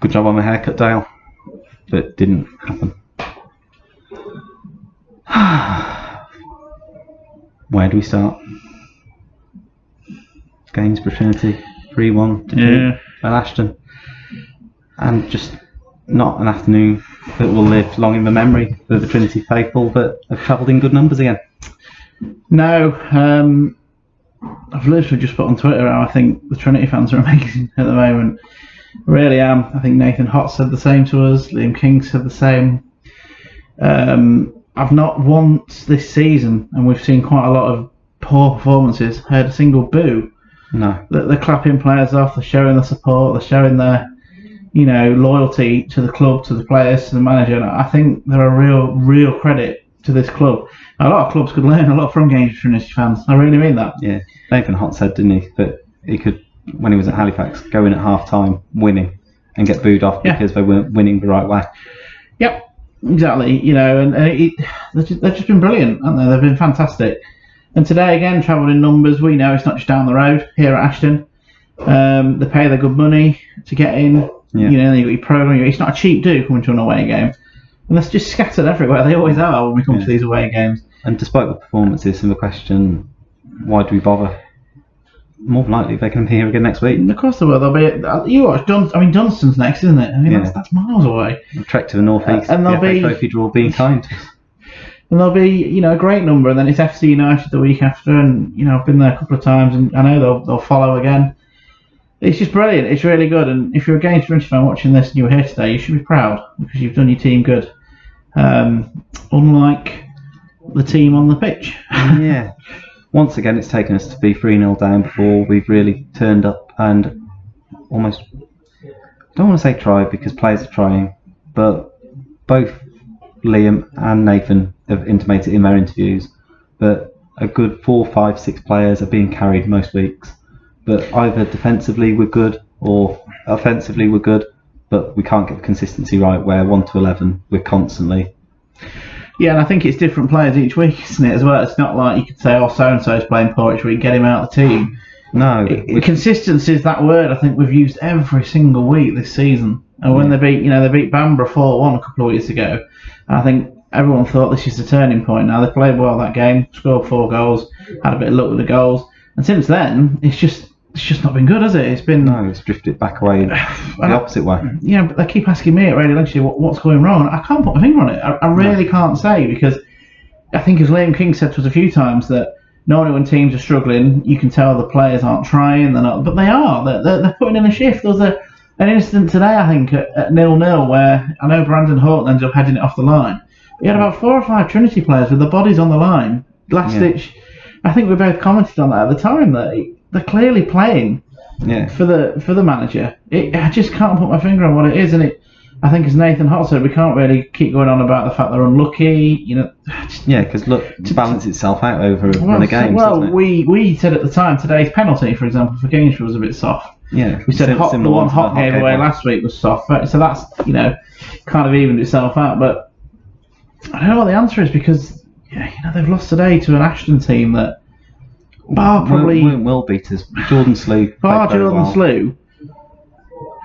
Good job on the haircut, Dale. But it didn't happen. Where do we start? Gainsborough Trinity, 3-1 to Ashton. And just not an afternoon that will live long in the memory for the Trinity faithful that have travelled in good numbers again. No, I've literally just put on Twitter how I think the Trinity fans are amazing at the moment. I really am. I think Nathan Hott said the same to us. Liam King said the same. I've not once this season, and we've seen quite a lot of poor performances, heard a single boo. No. They're clapping players off, they're showing their support, they're showing their, loyalty to the club, to the players, to the manager. And I think they're a real credit to this club. A lot of clubs could learn a lot from Gainsborough Trinity fans. I really mean that. Yeah. Nathan Hott said, didn't he, that he could, when he was at Halifax, go in at half-time winning and get booed off because they weren't winning the right way. Yep. Exactly, they've just been brilliant, haven't they? They've been fantastic. And today, again, travelled in numbers. We know it's not just down the road here at Ashton. They pay their good money to get in. Yeah. You've got your programme. It's not a cheap do coming to an away game. And that's just scattered everywhere. They always are when we come to these away games. And despite the performances and the question, why do we bother? More than likely, they can be here again next week. Of course they will. They'll be. You watch Dunstan's next, isn't it? I mean, that's miles away. A trek to the northeast. And there'll be trophy draw being kind. And there'll be, a great number. And then it's FC United the week after. And I've been there a couple of times, and I know they'll follow again. It's just brilliant. It's really good. And if you're a Gainsborough Trinity fan watching this and you were here today, you should be proud because you've done your team good. Unlike the team on the pitch. Yeah. Once again, it's taken us to be 3-0 down before we've really turned up and almost, I don't want to say tried because players are trying, but both Liam and Nathan have intimated in their interviews that a good 4, 5, 6 players are being carried most weeks. But either defensively we're good or offensively we're good, but we can't get the consistency right where 1 to 11 we're constantly. Yeah, and I think it's different players each week, isn't it, as well? It's not like you could say, so-and-so's playing poor each week, get him out of the team. No. Consistency is that word I think we've used every single week this season. And when they beat Bamborough 4-1 a couple of weeks ago, I think everyone thought this is the turning point now. They played well that game, scored 4 goals, had a bit of luck with the goals. And since then, it's just not been good, has it? It's been... No, it's drifted back away the opposite way. Yeah, but they keep asking me at Radio Lancashire what's going wrong. I can't put my finger on it. I really can't say because I think as Liam King said to us a few times that normally when teams are struggling, you can tell the players aren't trying, but they are. They're putting in a shift. There was an incident today, I think, at 0-0 where I know Brandon Horton ended up heading it off the line. But you had about 4 or 5 Trinity players with their bodies on the line. Last ditch. I think we both commented on that at the time that they're clearly playing for the manager. I just can't put my finger on what it is, and I think as Nathan Hott said, we can't really keep going on about the fact they're unlucky. Because to balance itself out over the games. Well, we said at the time today's penalty, for example, for Gainsborough was a bit soft. Yeah, we said the one Hott gave away last week was soft, so that's kind of evened itself out. But I don't know what the answer is because they've lost today to an Ashton team that. Probably will beat us. Jordan Slew. Slew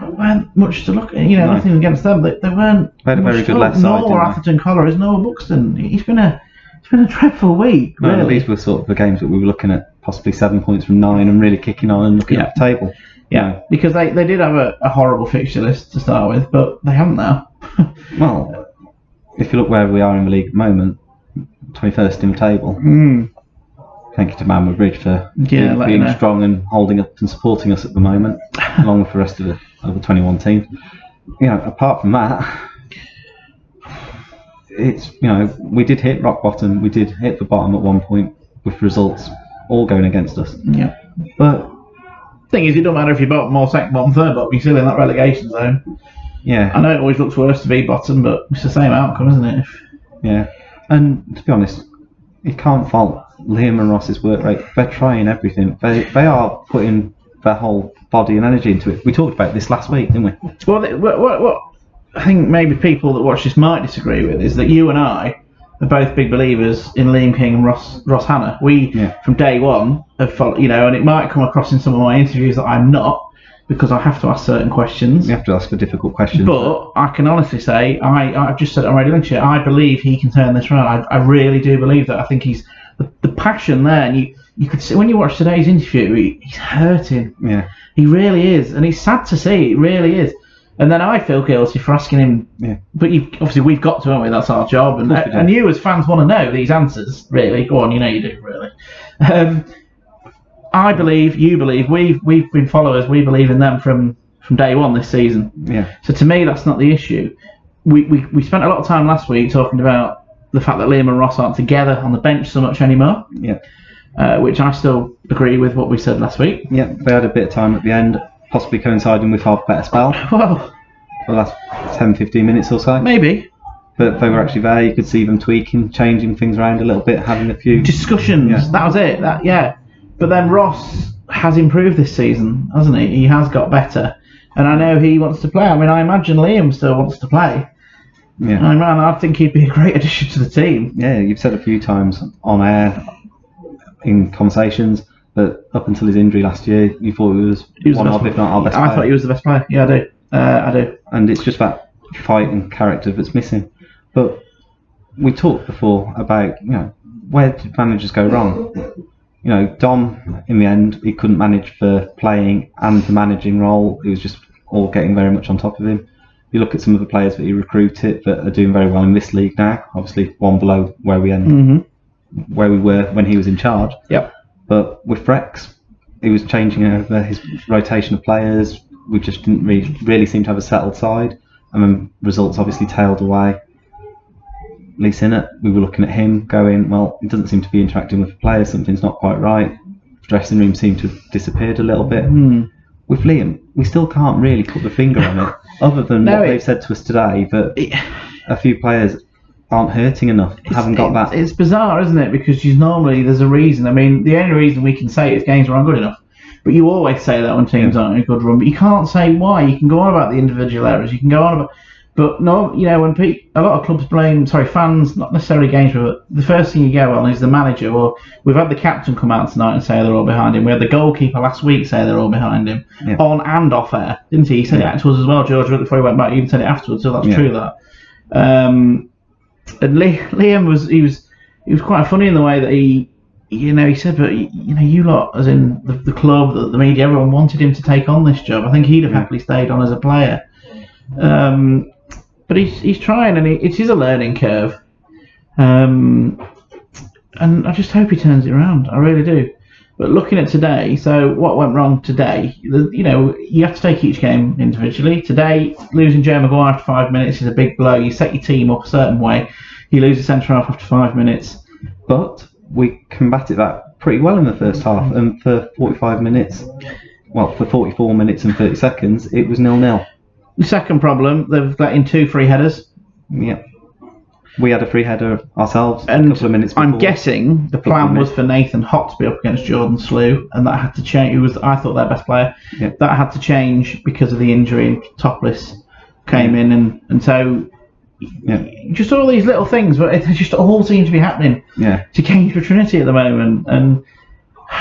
weren't much to look at. Nothing against them. They weren't. They had a very good left side. Nor Atherton Collar, Noah Buxton. It's been a dreadful week. No, really. These were sort of the games that we were looking at, possibly 7 points from 9, and really kicking on and looking at the table. Yeah, because they did have a horrible fixture list to start with, but they haven't now. Well, if you look where we are in the league at the moment, 21st in the table. Thank you to Manwood Bridge for being strong and holding up and supporting us at the moment, along with the rest of the 21 team. Apart from that, it's we did hit rock bottom. We did hit the bottom at one point with results all going against us. Yeah, but the thing is, it don't matter if you're bottom or second, bottom, third bottom. You're still in that relegation zone. Yeah, I know it always looks worse to be bottom, but it's the same outcome, isn't it? Yeah, and to be honest, you can't fault Liam and Ross's work rate. They're trying everything. They are putting their whole body and energy into it. We talked about this last week, didn't we? Well, what I think maybe people that watch this might disagree with is that you and I are both big believers in Liam King and Ross Hannah. We, from day one, have followed, and it might come across in some of my interviews that I'm not, because I have to ask certain questions. You have to ask a difficult question. But I can honestly say, I've just said it already, didn't you? I believe he can turn this around. I really do believe that. I think he's the passion there, and you could see when you watch today's interview, he's hurting. Yeah. He really is, and it's sad to see. It really is. And then I feel guilty for asking him. Yeah. But obviously we've got to, haven't we? That's our job, and you as fans want to know these answers. Really, go on. You know you do. Really. I believe, you believe, we've been followers. We believe in them from day one this season. Yeah. So to me, that's not the issue. We spent a lot of time last week talking about the fact that Liam and Ross aren't together on the bench so much anymore. Yeah. Which I still agree with what we said last week. Yeah. They had a bit of time at the end, possibly coinciding with our better spell Well, for the last 10-15 minutes or so. maybe. But they were actually there. You could see them tweaking, changing things around a little bit, having a few Discussions. Yeah. That was it. Yeah. But then Ross has improved this season, hasn't he? He has got better. And I know he wants to play. I mean, I imagine Liam still wants to play. Yeah. I think he'd be a great addition to the team. Yeah, you've said a few times on air in conversations that up until his injury last year, you thought he was one of, if not our best player. I thought he was the best player. Yeah, I do. And it's just that fight and character that's missing. But we talked before about, where did managers go wrong? Dom, in the end, he couldn't manage the playing and the managing role. It was just all getting very much on top of him. You look at some of the players that he recruited that are doing very well in this league now. Obviously, one below where we where we were when he was in charge. Yep. But with Frex, he was changing over his rotation of players. We just didn't really seem to have a settled side. And then results obviously tailed away. Lee Sinnott, we were looking at him going, well, he doesn't seem to be interacting with the players. Something's not quite right. The dressing room seemed to have disappeared a little bit. With Liam, we still can't really put the finger on it, other than what they've said to us today, that a few players aren't hurting enough, haven't got that. It's bizarre, isn't it? Because there's a reason. I mean, the only reason we can say is games aren't good enough. But you always say that when teams aren't in a good run. But you can't say why. You can go on about the individual errors. You can go on about... But no, when a lot of clubs blame, fans, not necessarily games, but the first thing you go on is the manager. Well, we've had the captain come out tonight and say they're all behind him. We had the goalkeeper last week say they're all behind him, on and off air, didn't he? He said it to us as well, George, before he went back. He even said it afterwards, so that's true. That. And Liam was quite funny in the way that he said, but you lot, as in the club, the media, everyone wanted him to take on this job. I think he'd have happily stayed on as a player. But he's trying, and it is a learning curve. And I just hope he turns it around. I really do. But looking at today, so what went wrong today? You have to take each game individually. Today, losing Joe Maguire after 5 minutes is a big blow. You set your team up a certain way. You lose the centre half after 5 minutes. But we combated that pretty well in the first half, and for 45 minutes, for 44 minutes and 30 seconds, it was 0-0. The second problem, they've let in 2 free headers. Yeah. We had a free header ourselves and a couple of minutes before. I'm guessing the plan was for Nathan Hott to be up against Jordan Slew, and that had to change. Who was, I thought, their best player. Yeah. That had to change because of the injury. Topless came in, and so just all these little things, but it just all seem to be happening to Cambridge Trinity at the moment. And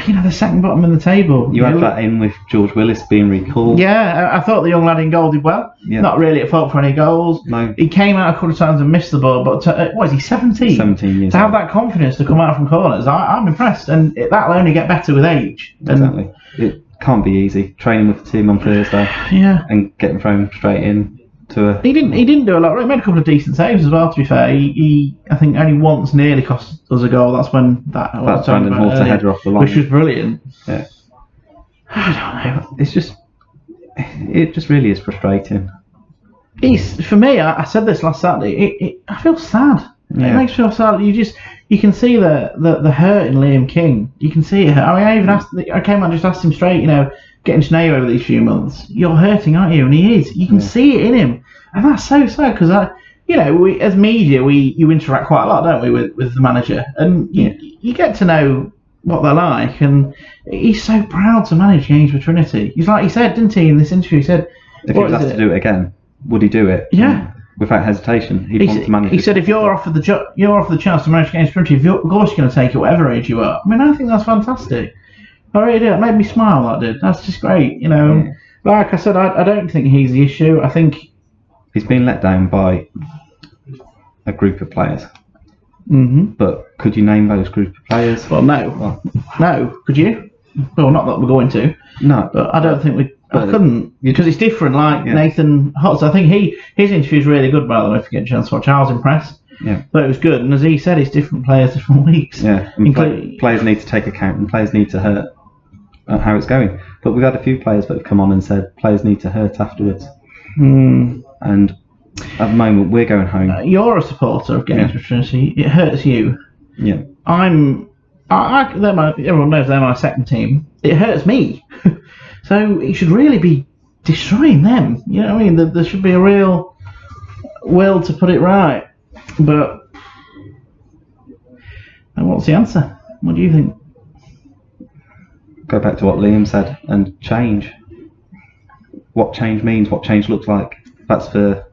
they're second bottom in the table. You had that in with George Willis being recalled. Yeah, I thought the young lad in goal did well. Yeah. Not really at fault for any goals. No. He came out a couple of times and missed the ball, but what is he, 17? 17 years To have that confidence to come out from corners, I'm impressed, and that'll only get better with age. Exactly. It can't be easy training with the team on Thursday. And getting thrown straight in to a... He didn't do a lot. He made a couple of decent saves as well, to be fair. He I think only once nearly cost us a goal. That's when that Brandon Halter header off the line, which was brilliant. Yeah. I don't know. It just really is frustrating. For me, I said this last Saturday. I feel sad. Yeah. It makes me feel sad. You can see the hurt in Liam King. You can see it. I mean, I came out and just asked him straight. Getting to know you over these few months, you're hurting, aren't you? And he is. You can see it in him, and that's so sad because we as media, you interact quite a lot, don't we, with the manager, and you get to know what they're like, and he's so proud to manage games for Trinity. He's like he said, didn't he, in this interview? He said, if he was asked to do it again, would he do it? Yeah. Without hesitation, he'd want to manage. He said, if you're offered the chance to manage games for Trinity, of course you're going to take it, whatever age you are. I mean, I think that's fantastic. I really did. It made me smile. That did. That's just great, Like I said, I don't think he's the issue. I think. He's been let down by a group of players. Mm-hmm. But could you name those group of players? Well, no. Well, No. Could you? Well, not that we're going to. no. But I don't think we. I But couldn't because it's different. Like Yeah. Nathan Hotz, I think his interview is really good. By the way, if you get a chance to watch, I was impressed. Yeah. But it was good, and as he said, it's different players, different weeks. Yeah. And Including- players need to take account, and players need to hurt how it's going. But we've had a few players that have come on and said players need to hurt afterwards. And at the moment, we're going home. You're a supporter of Gainsborough Trinity. It hurts you. Yeah. Everyone knows they're my second team. It hurts me. So it should really be destroying them. You know what I mean? There should be a real will to put it right. But and what's the answer? What do you think? Go back to what Liam said and change. What change means, what change looks like. That's for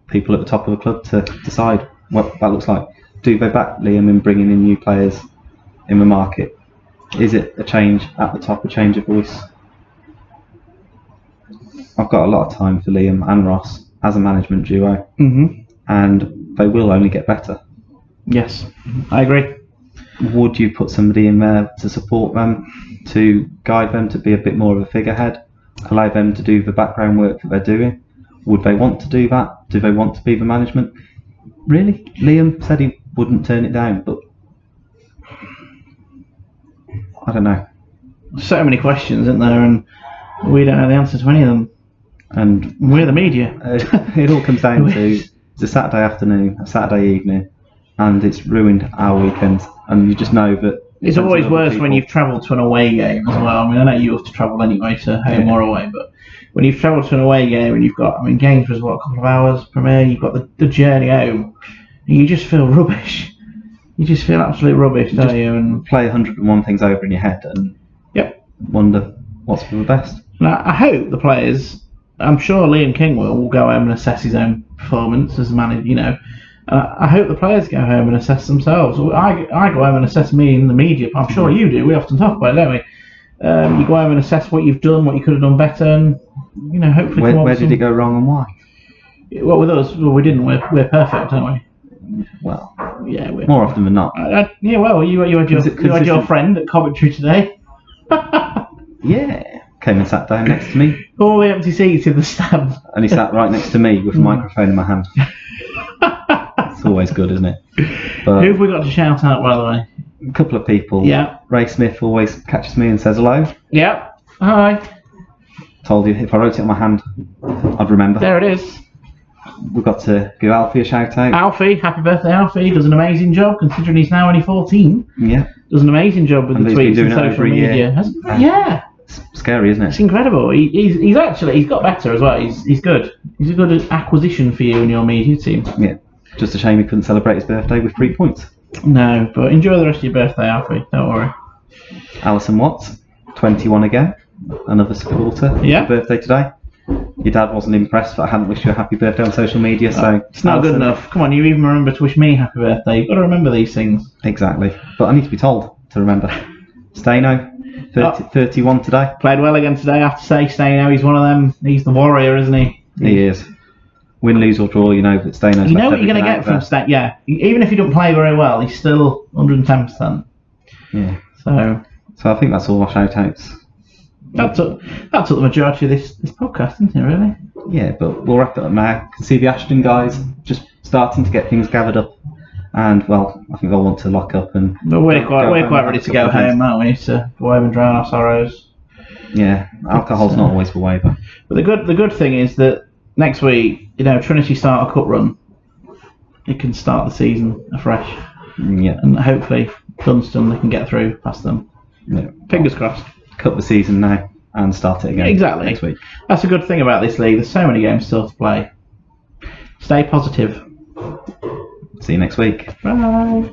people at the top of the club to decide what that looks like. Do they back Liam in bringing in new players in the market? Is it a change at the top, a change of voice? I've got a lot of time for Liam and Ross as a management duo, and they will only get better. Yes, I agree. Would you put somebody in there to support them, to guide them, to be a bit more of a figurehead, allow them to do the background work that they're doing? Would they want to do that? Do they want to be the management? Really? Liam said he wouldn't turn it down, but I don't know. So many questions, isn't there? And we don't know the answer to any of them. And We're the media. it all comes down to it's a Saturday afternoon, a Saturday evening, and it's ruined our weekends. And you just know that It's always worse when you've travelled to an away game as well. I mean, I know you have to travel anyway to home or away, but when you've travelled to an away game and you've got, games was a couple of hours Premier, you've got the journey home, and you just feel rubbish. You just feel absolutely rubbish, don't you? And play 101 things over in your head and wonder what's for the best. now, I hope the players, I'm sure Liam King will go home and assess his own performance as manager, I hope the players go home and assess themselves. I go home and assess me in the media. I'm sure you do. We often talk about it, don't we? You go home and assess what you've done, what you could have done better, and hopefully. Where did it go wrong and why? Well, with us, we didn't. We're perfect, aren't we? Well, Yeah, we're more often than not. yeah. Well, you had your friend at commentary today. Yeah, came and sat down next to me, All the empty seats in the stand. and he sat right next to me with a microphone in my hand. It's always good, isn't it? But Who have we got to shout out, by the way? a couple of people. Yeah. Ray Smith always catches me and says hello. Yeah. Hi. Told you if I wrote it on my hand, I'd remember. There it is. We've got to give Alfie a shout out. Alfie, happy birthday, Alfie. Does an amazing job considering he's now only 14. Yeah, Does an amazing job with And the he's been tweets and doing it social over a year. media. Yeah. it's scary, isn't It's it? incredible. He's got better as well. He's good. He's a good acquisition for you and your media team. Yeah. Just a shame he couldn't celebrate his birthday with 3 points. No, but enjoy the rest of your birthday, Alfie. Don't worry. Alison Watts, 21 again, another supporter. Yeah. Happy birthday today. Your dad wasn't impressed that I hadn't wished you a happy birthday on social media, so It's not good Alison- enough. Come on, you even remember to wish me happy birthday. You've got to remember these things. Exactly, but I need to be told to remember. Steno, 31 today. Played well again today, I have to say. Steno, he's one of them. He's the warrior, isn't he? He is. Win, lose or draw, you know that Steno's You know left what you're going to everything get out from there. Steno. Yeah, even if he don't play very well, he's still 110%. Yeah. So I think that's all our shout outs. that took the majority of this podcast, didn't it? Really? Yeah, but we'll wrap it up now. You can see the Ashton guys just starting to get things gathered up, and well, I think they'll want to lock up and. But we're go quite home and ready have a to couple go of drinks. home, aren't we? To go home and drown our sorrows. Yeah, alcohol's not always the way, but But the good thing is that next week, Trinity start a cup run. It can start the season afresh, yeah, and hopefully Dunstan they can get through past them. yeah. Fingers crossed. Cut the season now and start it again. Exactly. Next week. That's a good thing about this league. There's so many games still to play. Stay positive. See you next week. Bye.